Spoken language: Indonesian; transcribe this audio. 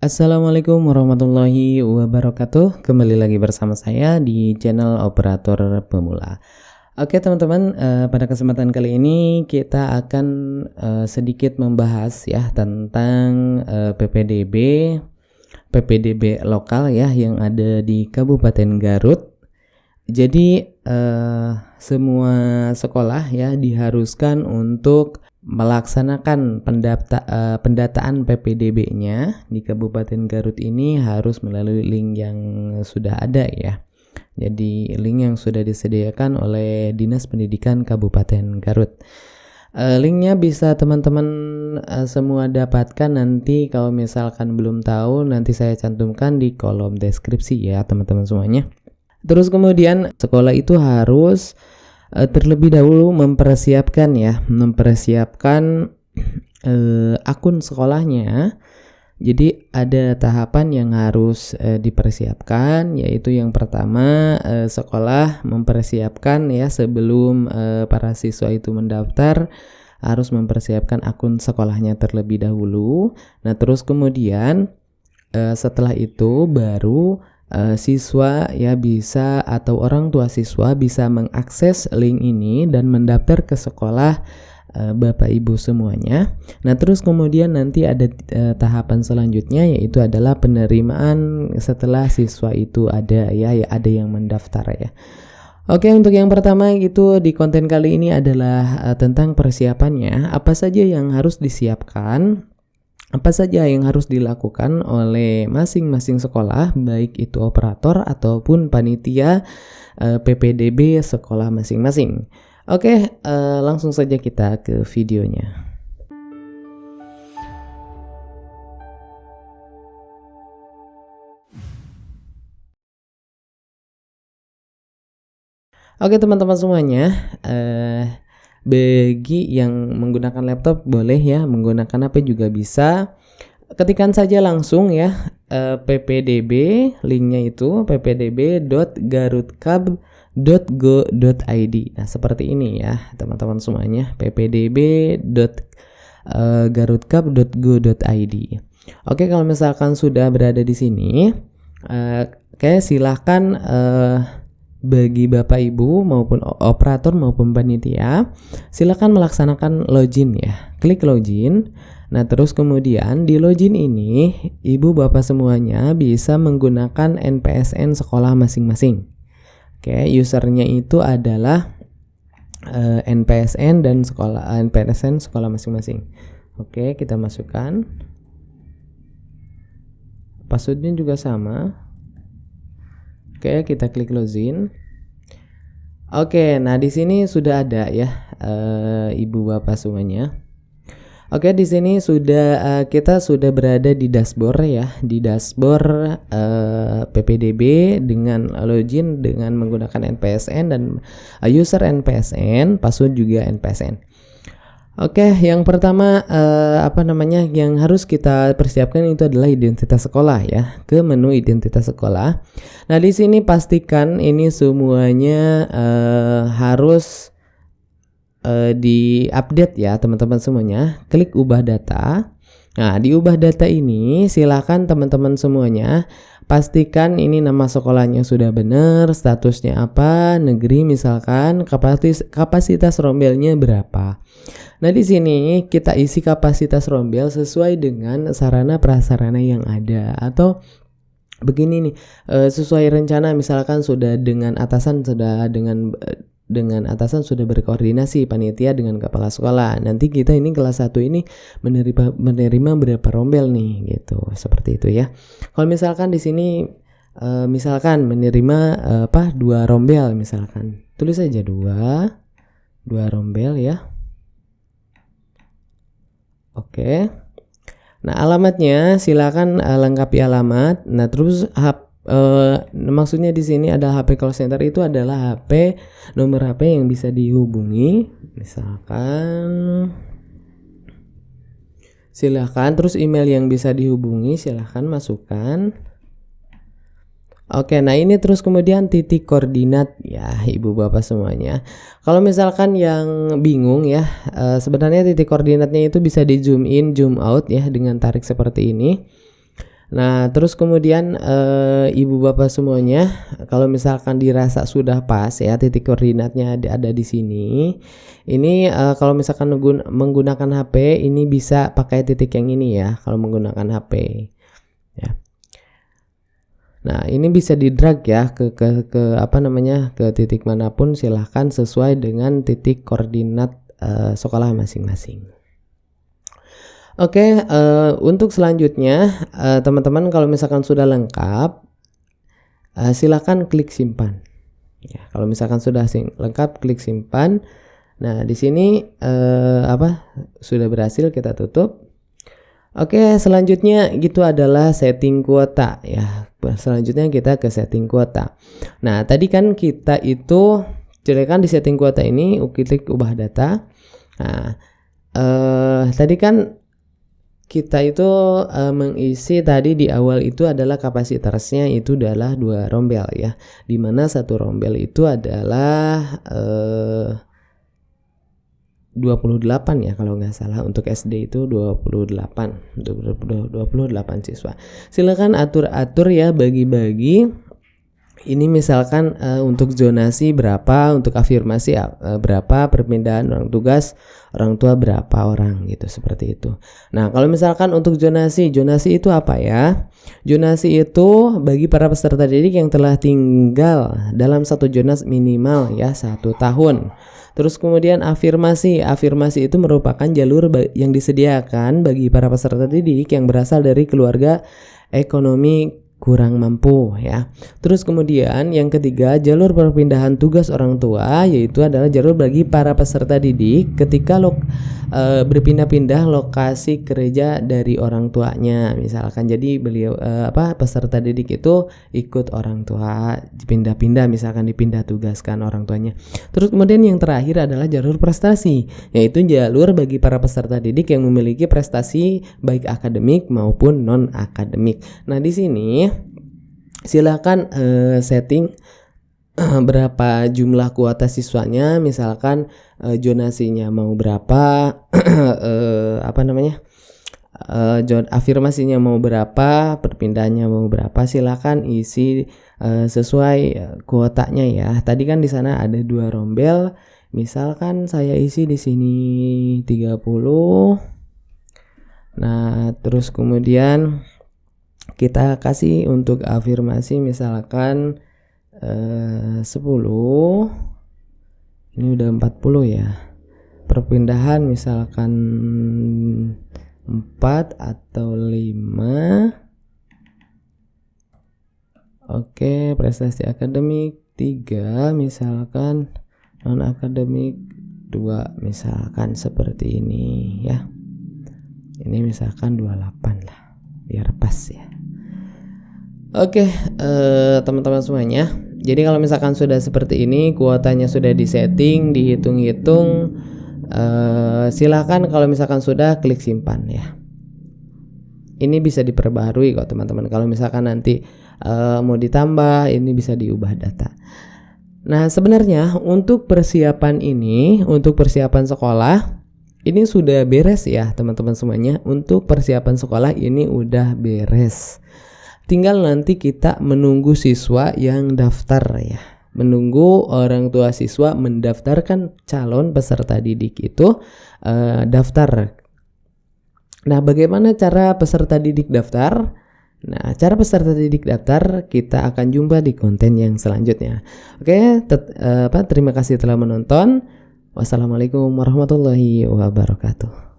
Assalamualaikum warahmatullahi wabarakatuh. Kembali lagi bersama saya di channel Operator Pemula. Oke teman-teman, pada kesempatan kali ini kita akan sedikit membahas ya tentang PPDB lokal ya yang ada di Kabupaten Garut. Jadi semua sekolah ya diharuskan untuk melaksanakan pendataan PPDB-nya di Kabupaten Garut ini harus melalui link yang sudah ada ya. Jadi link yang sudah disediakan oleh Dinas Pendidikan Kabupaten Garut. Linknya bisa teman-teman semua dapatkan nanti, kalau misalkan belum tahu nanti saya cantumkan di kolom deskripsi ya teman-teman semuanya. Terus kemudian sekolah itu harus terlebih dahulu mempersiapkan akun sekolahnya. Jadi ada tahapan yang harus dipersiapkan, yaitu yang pertama sekolah mempersiapkan ya sebelum para siswa itu mendaftar harus mempersiapkan akun sekolahnya terlebih dahulu. Nah terus kemudian setelah itu baru siswa ya bisa atau orang tua siswa bisa mengakses link ini dan mendaftar ke sekolah Bapak Ibu semuanya. Nah terus kemudian nanti ada tahapan selanjutnya, yaitu adalah penerimaan setelah siswa itu ada yang mendaftar ya. Oke, untuk yang pertama itu di konten kali ini adalah tentang persiapannya, apa saja yang harus disiapkan, apa saja yang harus dilakukan oleh masing-masing sekolah, baik itu operator ataupun panitia PPDB sekolah masing-masing. Oke, langsung saja kita ke videonya. Oke teman-teman semuanya, bagi yang menggunakan laptop boleh ya, menggunakan HP juga bisa. Ketikkan saja langsung ya PPDB, linknya itu ppdb.garutkab.go.id. Nah seperti ini ya teman-teman semuanya, ppdb.garutkab.go.id. Oke, kalau misalkan sudah berada di sini, silahkan bagi Bapak Ibu maupun operator maupun panitia, silakan melaksanakan login ya. Klik login. Nah, terus kemudian di login ini Ibu Bapak semuanya bisa menggunakan NPSN sekolah masing-masing. Oke, usernya itu adalah NPSN dan NPSN sekolah masing-masing. Oke, kita masukkan. Passwordnya juga sama. Oke, kita klik login. Oke, nah di sini sudah ada ya Ibu Bapak semuanya. Oke, di sini kita sudah berada di dashboard ya, di dashboard PPDB dengan login dengan menggunakan NPSN dan user NPSN, password juga NPSN. Oke, yang pertama yang harus kita persiapkan itu adalah identitas sekolah ya. Ke menu identitas sekolah. Nah, di sini pastikan ini semuanya harus diupdate ya, teman-teman semuanya. Klik ubah data. Nah, di ubah data ini silakan teman-teman semuanya pastikan ini nama sekolahnya sudah benar, statusnya apa, negeri misalkan, kapasitas rombelnya berapa. Nah, di sini kita isi kapasitas rombel sesuai dengan sarana prasarana yang ada, atau begini nih, sesuai rencana misalkan sudah dengan atasan sudah berkoordinasi panitia dengan kepala sekolah. Nanti kita ini kelas 1 ini menerima berapa rombel nih gitu. Seperti itu ya. Kalau misalkan di sini misalkan menerima 2 rombel misalkan. Tulis saja 2 rombel ya. Oke. Nah, alamatnya silakan lengkapi alamat. Nah, terus maksudnya di sini ada HP call center, itu adalah nomor HP yang bisa dihubungi. Misalkan silakan, terus email yang bisa dihubungi silakan masukkan. Oke, nah ini terus kemudian titik koordinat ya Ibu Bapak semuanya. Kalau misalkan yang bingung ya, sebenarnya titik koordinatnya itu bisa di zoom in, zoom out ya dengan tarik seperti ini. Nah, terus kemudian ibu bapak semuanya, kalau misalkan dirasa sudah pas ya titik koordinatnya ada di sini. Ini kalau misalkan menggunakan HP ini bisa pakai titik yang ini ya kalau menggunakan HP. Ya. Nah, ini bisa di drag ya ke titik manapun, silahkan sesuai dengan titik koordinat sekolah masing-masing. Oke, untuk selanjutnya teman-teman kalau misalkan sudah lengkap, silakan klik simpan. Ya, kalau misalkan sudah lengkap, klik simpan. Nah, di sini sudah berhasil, kita tutup. Oke, selanjutnya gitu adalah setting kuota ya. Selanjutnya kita ke setting kuota. Nah, tadi kan kita itu silakan di setting kuota ini klik ubah data. Nah, tadi kan kita itu mengisi tadi di awal itu adalah kapasitasnya itu adalah 2 rombel ya, dimana satu rombel itu adalah 28 ya kalau nggak salah, untuk SD itu 28 siswa. Silakan atur ya, bagi-bagi. Ini misalkan untuk zonasi berapa, untuk afirmasi berapa, perpindahan orang tugas orang tua berapa orang gitu, seperti itu. Nah, kalau misalkan untuk zonasi itu apa ya? Zonasi itu bagi para peserta didik yang telah tinggal dalam satu zonas minimal ya 1 tahun. Terus kemudian afirmasi itu merupakan jalur yang disediakan bagi para peserta didik yang berasal dari keluarga ekonomi kurang mampu ya. Terus kemudian yang ketiga, jalur perpindahan tugas orang tua, yaitu adalah jalur bagi para peserta didik ketika berpindah-pindah lokasi kerja dari orang tuanya. Misalkan jadi beliau peserta didik itu ikut orang tua, dipindah-pindah, misalkan dipindah tugaskan orang tuanya. Terus kemudian yang terakhir adalah jalur prestasi, yaitu jalur bagi para peserta didik yang memiliki prestasi baik akademik maupun non akademik. Nah, di sini silakan setting berapa jumlah kuota siswanya, misalkan zonasinya mau berapa, afirmasinya mau berapa, perpindahannya mau berapa, silakan isi sesuai kuotanya ya. Tadi kan di sana ada 2 rombel, misalkan saya isi di sini 30. Nah, terus kemudian kita kasih untuk afirmasi misalkan 10. Ini udah 40 ya. Perpindahan misalkan 4 atau 5. Oke, prestasi akademik 3, misalkan non akademik 2, misalkan seperti ini ya. Ini misalkan 28 lah, biar pas ya. Oke, teman-teman semuanya. Jadi kalau misalkan sudah seperti ini, kuotanya sudah disetting, dihitung-hitung, silakan kalau misalkan sudah klik simpan ya. Ini bisa diperbaharui kok teman-teman. Kalau misalkan nanti mau ditambah, ini bisa diubah data. Nah, sebenarnya untuk persiapan ini, untuk persiapan sekolah, ini sudah beres ya teman-teman semuanya. Untuk persiapan sekolah ini udah beres. Tinggal nanti kita menunggu siswa yang daftar ya. Menunggu orang tua siswa mendaftarkan calon peserta didik itu daftar. Nah, bagaimana cara peserta didik daftar? Nah, cara peserta didik daftar kita akan jumpa di konten yang selanjutnya. Oke, terima kasih telah menonton. Wassalamualaikum warahmatullahi wabarakatuh.